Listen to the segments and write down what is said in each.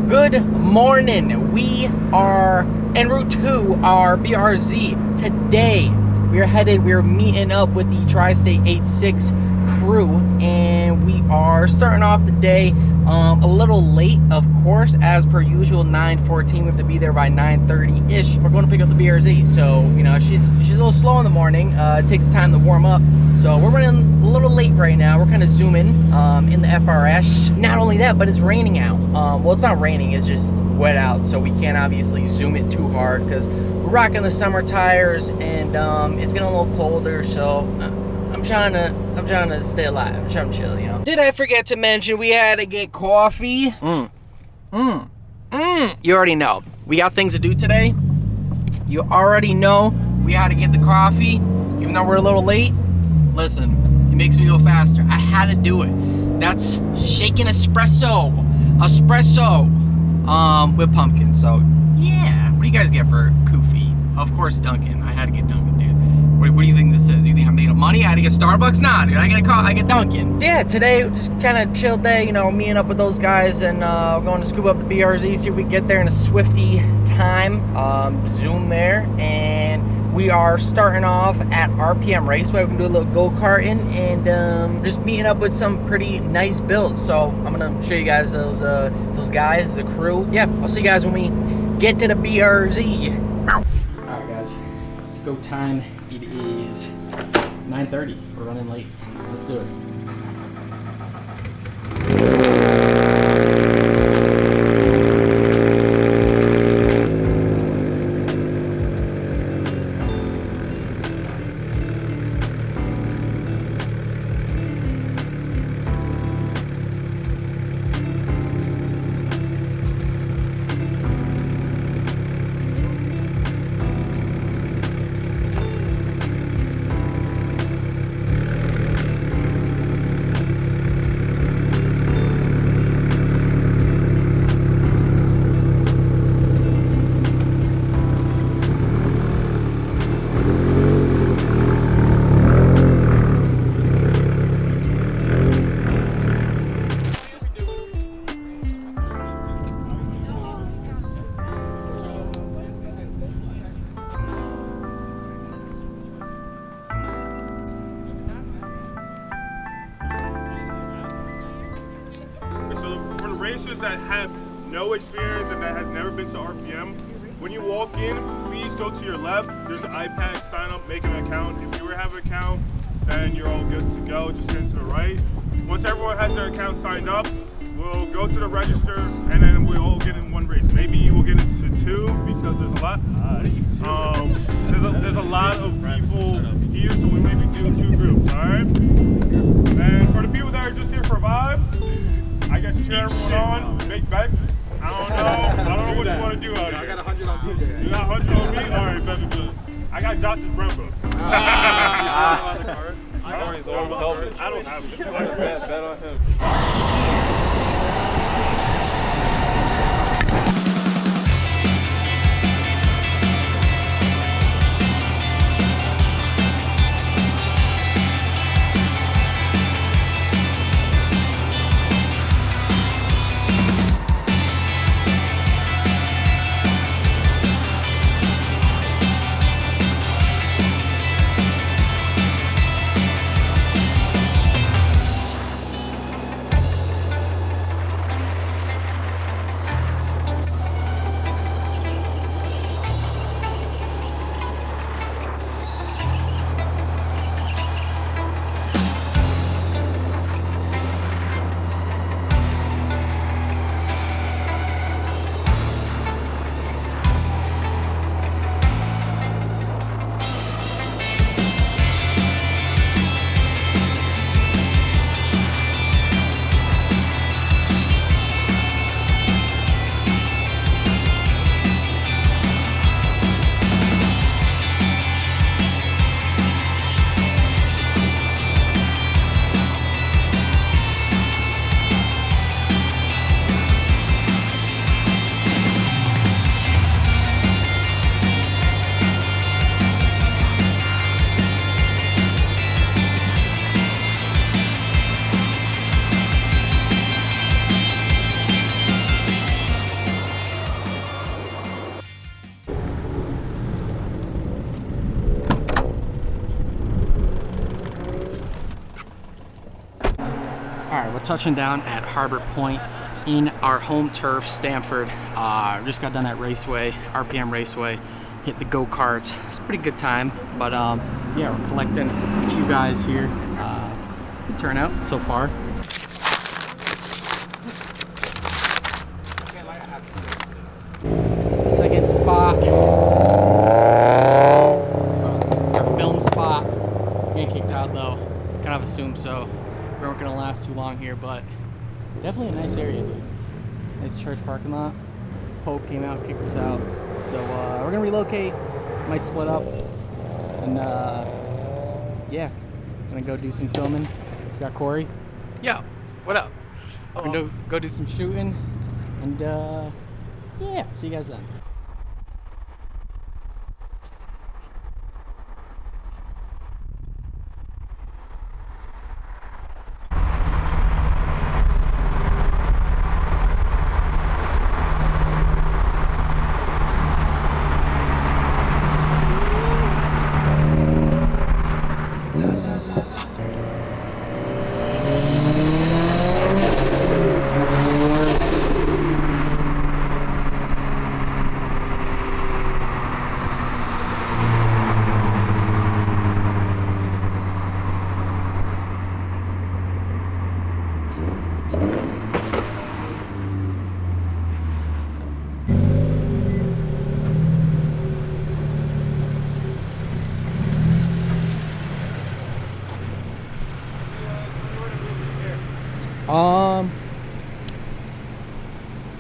Good morning. We are en route to our BRZ. Today, we're meeting up with the Tri-State 86 crew, and we are starting off the day a little late, of course, as per usual. 9:14. We have to be there by 9:30-ish. We're going to pick up the BRZ, so you know she's a little slow in the morning. It takes time to warm up, so we're running a little late right now. We're kind of zooming in the FRS. Not only that, but it's raining out. Well, it's not raining, it's just wet out, so we can't obviously zoom it too hard because we're rocking the summer tires, and it's getting a little colder, so I'm trying to stay alive. I'm trying to chill, you know. Did I forget to mention we had to get coffee? You already know. We got things to do today. You already know we had to get the coffee, even though we're a little late. Listen, it makes me go faster. I had to do it. That's shaken espresso with pumpkin. So yeah, what do you guys get for Koofy? Of course, Dunkin'. I had to get Dunkin', dude. What do you think this is? You think I'm making money? I had to get Starbucks? Nah, dude. I get Dunkin'. Yeah, today just kind of chill day. You know, meeting up with those guys, and we're going to scoop up the BRZ, see if we can get there in a swifty time. Zoom there, and we are starting off at RPM Raceway. We're gonna do a little go-karting, and just meeting up with some pretty nice builds. So I'm gonna show you guys those guys, the crew. Yeah, I'll see you guys when we get to the BRZ. All right, guys, it's go time. It is 9:30. We're running late. Let's do it. Racers that have no experience and that have never been to RPM, when you walk in, please go to your left. There's an iPad, sign up, make an account. If you already have an account, then you're all good to go. Just stand to the right. Once everyone has their account signed up, we'll go to the register, and then we'll all get in one race. Maybe you will get into two because there's a lot. There's a lot of people here, so we maybe do two groups. All right. And for the people that are just here for vibes, I guess cheer everyone on, make bets. I don't know what you want to do out here. I got 100 on me. You got 100 on me? All right, better good. I got Josh's Brembos. I don't have it. Bet on him. touching down at Harbor Point in our home turf, Stamford. Just got done at Raceway, RPM Raceway. Hit the go-karts. It's a pretty good time, but yeah, we're collecting a few guys here. Good turnout so far. Second spot. Our film spot. Getting kicked out though. Kind of assumed so. We weren't gonna last too long here, but definitely a nice area, dude. Nice church parking lot. Pope came out, kicked us out. So we're gonna relocate, might split up, and yeah, gonna go do some filming. Got Corey. Yo, what up? We're gonna go do some shooting, and yeah, see you guys then.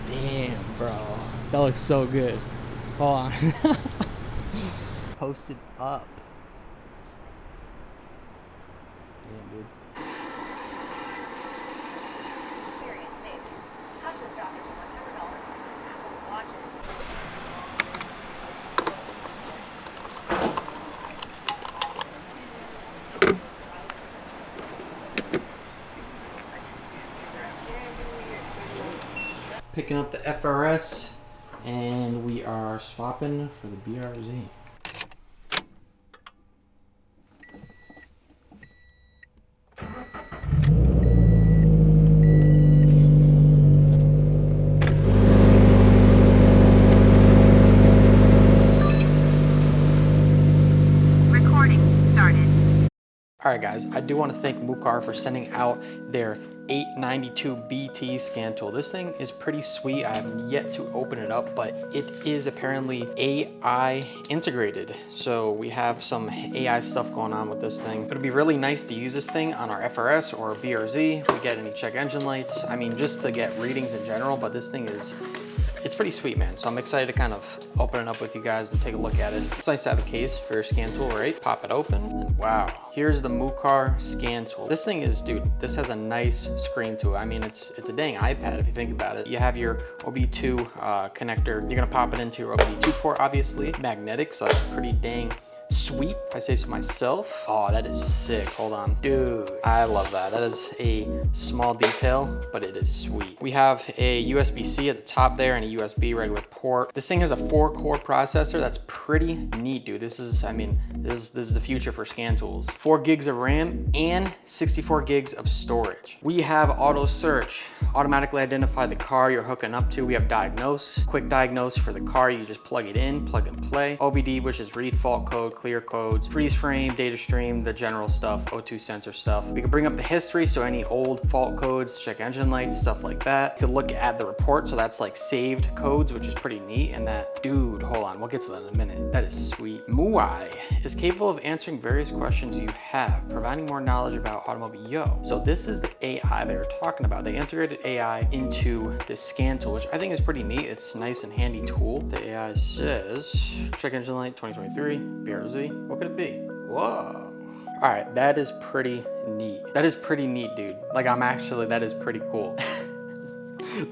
Damn, bro. That looks so good. Hold on. Posted up. Damn, dude. Picking up the FRS, and we are swapping for the BRZ. Recording started. All right, guys, I do want to thank Mukar for sending out their 892 BT scan tool. This thing is pretty sweet. I have yet to open it up, but it is apparently AI integrated. So we have some AI stuff going on with this thing. It'll be really nice to use this thing on our FRS or BRZ if we get any check engine lights. I mean, just to get readings in general, but this thing is, it's pretty sweet, man. So I'm excited to kind of open it up with you guys and take a look at it. It's nice to have a case for your scan tool, right? Pop it open, and wow. Here's the Mukar scan tool. This thing is, dude, this has a nice screen to it. I mean, it's a dang iPad if you think about it. You have your OBD2 connector. You're gonna pop it into your OBD2 port, obviously. Magnetic, so that's pretty dang sweet, if I say so myself. Oh, that is sick. Hold on. Dude, I love that. That is a small detail, but it is sweet. We have a USB-C at the top there and a USB regular port. This thing has a 4-core processor. That's pretty neat, dude. This is, I mean, this is the future for scan tools. 4 gigs of RAM and 64 gigs of storage. We have auto search, automatically identify the car you're hooking up to. We have diagnose, quick diagnose for the car. You just plug it in, plug and play. OBD, which is read fault code, clear codes, freeze frame, data stream, the general stuff, O2 sensor stuff. We can bring up the history, so any old fault codes, check engine lights, stuff like that. You can look at the report, so that's like saved codes, which is pretty neat. And that, dude, hold on, we'll get to that in a minute. That is sweet. MUI is capable of answering various questions you have, providing more knowledge about automobile. Yo, so this is the AI they were talking about. They integrated AI into this scan tool, which I think is pretty neat. It's a nice and handy tool. The AI says, check engine light 2023, BRZ. What could it be? Whoa. All right, that is pretty neat. That is pretty neat, dude. Like, that is pretty cool.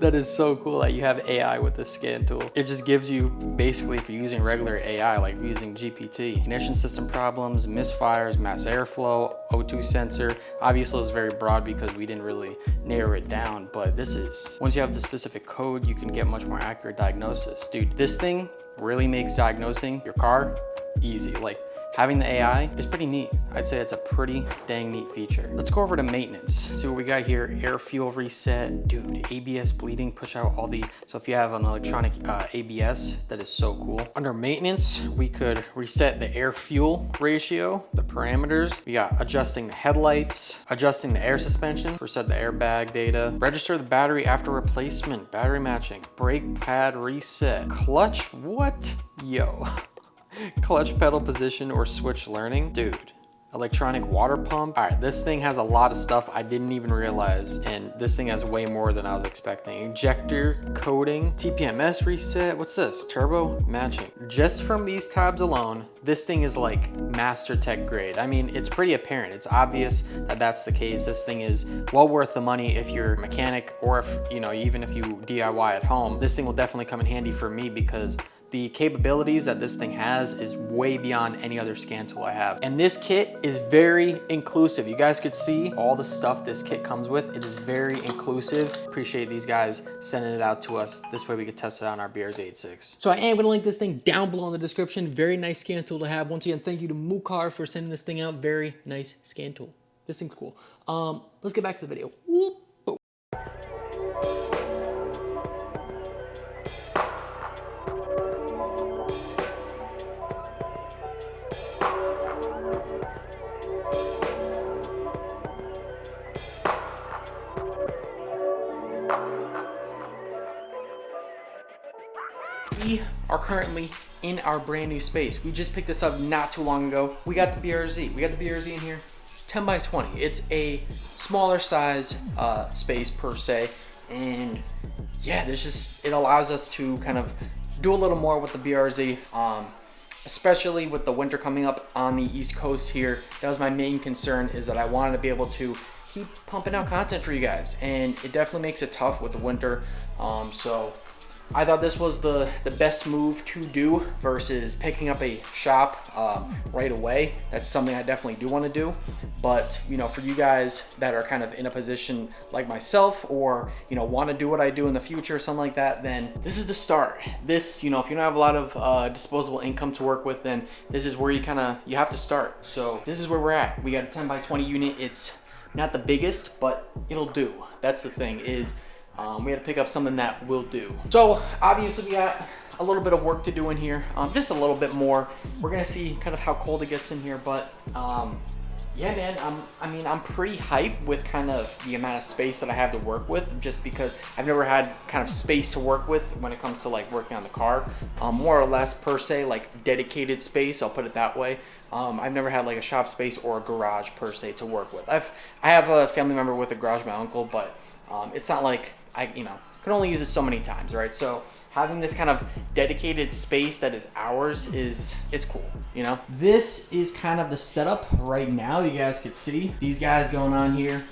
That is so cool that you have AI with this scan tool. It just gives you, basically, if you're using regular AI, like using GPT, ignition system problems, misfires, mass airflow, O2 sensor. Obviously, it's very broad because we didn't really narrow it down, but this is, once you have the specific code, you can get much more accurate diagnosis. Dude, this thing really makes diagnosing your car easy. Like, having the AI is pretty neat. I'd say it's a pretty dang neat feature. Let's go over to maintenance. See what we got here. Air fuel reset. Dude, ABS bleeding, push out all the, so if you have an electronic ABS, that is so cool. Under maintenance, we could reset the air fuel ratio, the parameters. We got adjusting the headlights, adjusting the air suspension, reset the airbag data, register the battery after replacement, battery matching, brake pad reset, clutch, what? Yo. Clutch pedal position or switch learning. Dude, electronic water pump. All right, this thing has a lot of stuff I didn't even realize, and this thing has way more than I was expecting. Injector coating, TPMS reset. What's this? Turbo matching. Just from these tabs alone, this thing is like master tech grade. I mean, it's pretty apparent. It's obvious that that's the case. This thing is well worth the money if you're a mechanic, or if, you know, even if you DIY at home. This thing will definitely come in handy for me because the capabilities that this thing has is way beyond any other scan tool I have. And this kit is very inclusive. You guys could see all the stuff this kit comes with. It is very inclusive. Appreciate these guys sending it out to us. This way we could test it on our BRZ 86. So I am gonna link this thing down below in the description. Very nice scan tool to have. Once again, thank you to Mukar for sending this thing out. Very nice scan tool. This thing's cool. Let's get back to the video. Whoop. We are currently in our brand new space. We just picked this up not too long ago. We got the BRZ. We got the BRZ in here, 10 by 20. It's a smaller size space per se. And yeah, it allows us to kind of do a little more with the BRZ, especially with the winter coming up on the East Coast here. That was my main concern, is that I wanted to be able to keep pumping out content for you guys. And it definitely makes it tough with the winter. So I thought this was the best move to do versus picking up a shop right away. That's something I definitely do want to do. But, you know, for you guys that are kind of in a position like myself, or, you know, want to do what I do in the future or something like that, then this is the start. This, you know, if you don't have a lot of disposable income to work with, then this is where you have to start. So this is where we're at. We got a 10 by 20 unit. It's not the biggest, but it'll do. That's the thing, is we had to pick up something that will do. So obviously we got a little bit of work to do in here, just a little bit more. We're gonna see kind of how cold it gets in here, but yeah, man, I'm pretty hyped with kind of the amount of space that I have to work with, just because I've never had kind of space to work with when it comes to like working on the car, more or less per se, like dedicated space, I'll put it that way. I've never had like a shop space or a garage per se to work with. I have a family member with a garage, my uncle, but it's not like I can only use it so many times, right? So having this kind of dedicated space that is ours it's cool, you know? This is kind of the setup right now. You guys could see these guys going on here.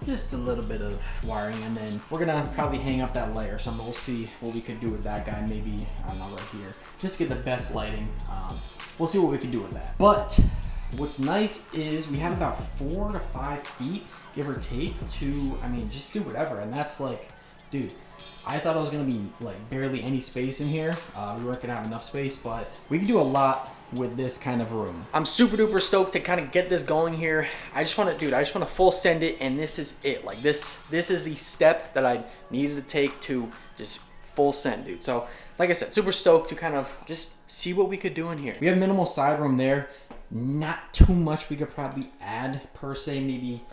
Just a little bit of wiring, and then we're gonna probably hang up that light or something. We'll see what we could do with that guy. Maybe, I don't know, right here, just to get the best lighting. We'll see what we can do with that. But what's nice is we have about 4 to 5 feet, give or take, to, I mean, just do whatever. And that's like, dude, I thought it was gonna be like barely any space in here. We weren't gonna have enough space, but we can do a lot with this kind of room. I'm super duper stoked to kind of get this going here. I just want to full send it, and this is it. Like this is the step that I needed to take to just full send, dude. So like I said, super stoked to kind of just see what we could do in here. We have minimal side room there. Not too much we could probably add per se, maybe,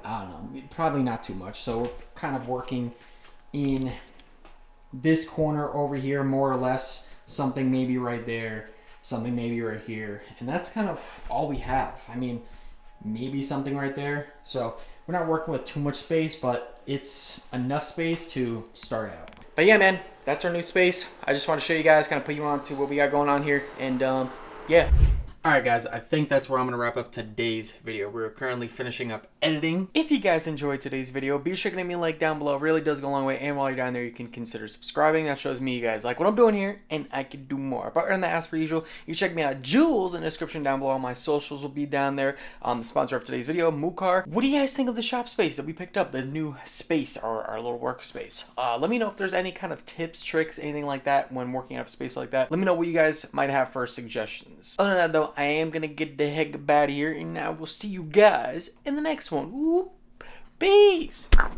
I don't know, probably not too much. So we're kind of working in this corner over here, more or less, something maybe right there, something maybe right here, and that's kind of all we have. I mean, maybe something right there. So we're not working with too much space, but it's enough space to start out. But yeah, man, that's our new space. I just want to show you guys, kind of put you on to what we got going on here, and yeah. Alright guys, I think that's where I'm going to wrap up today's video. We're currently finishing up editing. If you guys enjoyed today's video, be sure to give me a like down below. It really does go a long way. And while you're down there, you can consider subscribing. That shows me you guys like what I'm doing here, and I can do more. But other than that, as per usual, you check me out, Jewls, in the description down below. My socials will be down there. The sponsor of today's video, Mukar. What do you guys think of the shop space that we picked up? The new space, our little workspace. Let me know if there's any kind of tips, tricks, anything like that when working out of space like that. Let me know what you guys might have for suggestions. Other than that though, I am gonna get the heck up out of here, and I will see you guys in the next one. Woo. Peace.